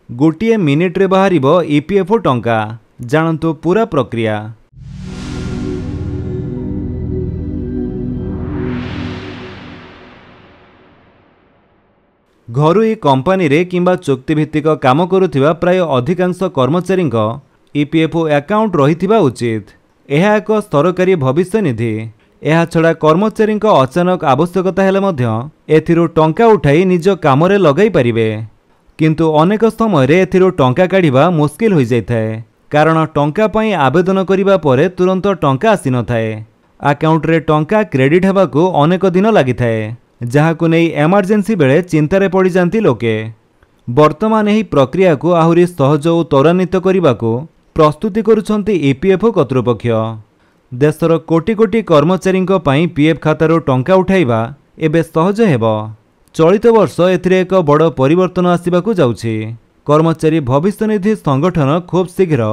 गोटे मिनिट रे बाहरिबो ईपीएफओ टंका। जानतु पूरा प्रक्रिया। घरोई कंपनी रे किंबा चुक्तिभित्तिक काम करुथिबा प्राय अधिकांश कर्मचारी ईपीएफओ अकाउंट रहिथिबा उचित। यह एक सरकारी भविष्य निधि। यह छड़ा कर्मचारी अचानक आवश्यकता हेले मध्य एथिरो टंका उठाई निज काम रे लगाई परिबे। किंतु अनेक समय रे एथिरो टंका काढिबा मुश्किल होई जायथाय, कारण टंका पई आवेदन करिबा परे तुरंत टंका आसी न थाए। अकाउंट रे टंका क्रेडिट हेबाकू अनेक दिन लागिथाए, जहाकू नै इमरजेंसी बेले चिंतारे पड़ी जांती लोके। वर्तमान एही प्रक्रिया को आहुरी सहज और त्वरान्वित करने प्रस्तुति करुछंती ईपीएफओ कर्तृपक्ष। देशर कोटी कोटी कर्मचारी पीएफ खातार टंका उठाइबा एबे सहज हेबो। चलित वर्ष एथिरे एक बड़ परिवर्तन आसिबाकू जाउछि। कर्मचारी भविष्य निधि संगठन खूब शीघ्र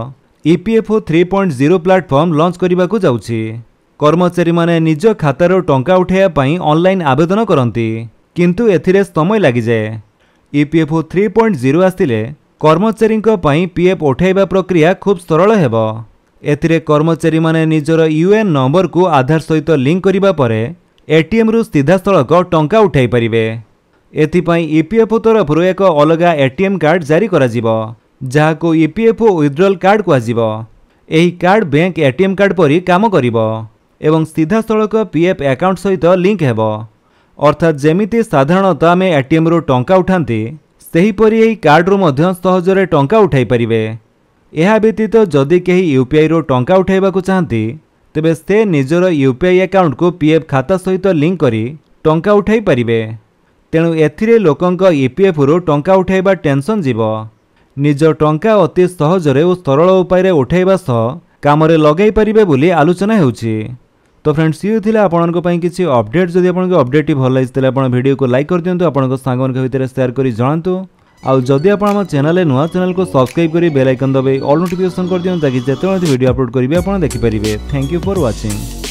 ईपीएफओ 3.0 प्लाटफॉर्म लॉन्च करबाकू जाउछि। कर्मचारी माने निज खातार टंका उठाइबा पई ऑनलाइन आवेदन करंती, किंतु एथिरे समय लागि जाय। ईपीएफओ 3.0 आसिले कर्मचारी पई पीएफ उठाइबा प्रक्रिया खूब सरल हेबो। एथिरे कर्मचारी माने निजर यूएन नंबर को आधार सहित लिंक करिबा परे एटीएम रु सीधा सड़क टंका उठाई परिबे। एथिपाई ईपीएफओ तरफरु एक अलगा एटीएम कार्ड जारी करा जिवो, जाहाको ईपीएफओ विथड्रॉल कार्ड कुआजिवो। एही कार्ड बैंक एटीएम कार्ड परी काम करिवो एवं सीधा सड़क पीएफ अकाउंट सहित लिंक हेबो। अर्थात जेमिति साधारणतः आमे एटीएम रु टंका उठांती, सेहीपरि एही कार्ड रु मध्य सहजरे टंका उठाई परिबे। यह व्यतीत जदि केही यूपीआई रो टंका उठाइबाकू चाहती, तेबे से निजर यूपीआई अकाउंट को पीएफ खाता सहित लिंक करी टंका उठाई परिबे। तेणु एथिरे लोकंक ईपीएफ रो टंका उठाइबा टेंशन जीवो। निज टंका अति सहजरे और सरल उपाय रे उठाइबा सह कामरे लगाई परिबे बोली आलोचना हेउछि। तो फ्रेंड्स, ये थिला आपनको पई किछि अपडेट। जदि आपनको अपडेट भल लागितले आपण वीडियो को लाइक कर दियंतु, आपनको सांगन भितर शेयर करी जणांतु। आउ जदि आप चैनल नुआ चैनल को सब्सक्राइब करी बेल आइकन दबाई ऑल नोटिफिकेशन कर दियंतु, ताकि जेतेବେଳେ वीडियो अपलोड करिवे आपण देखि परिबे। Thank you for watching.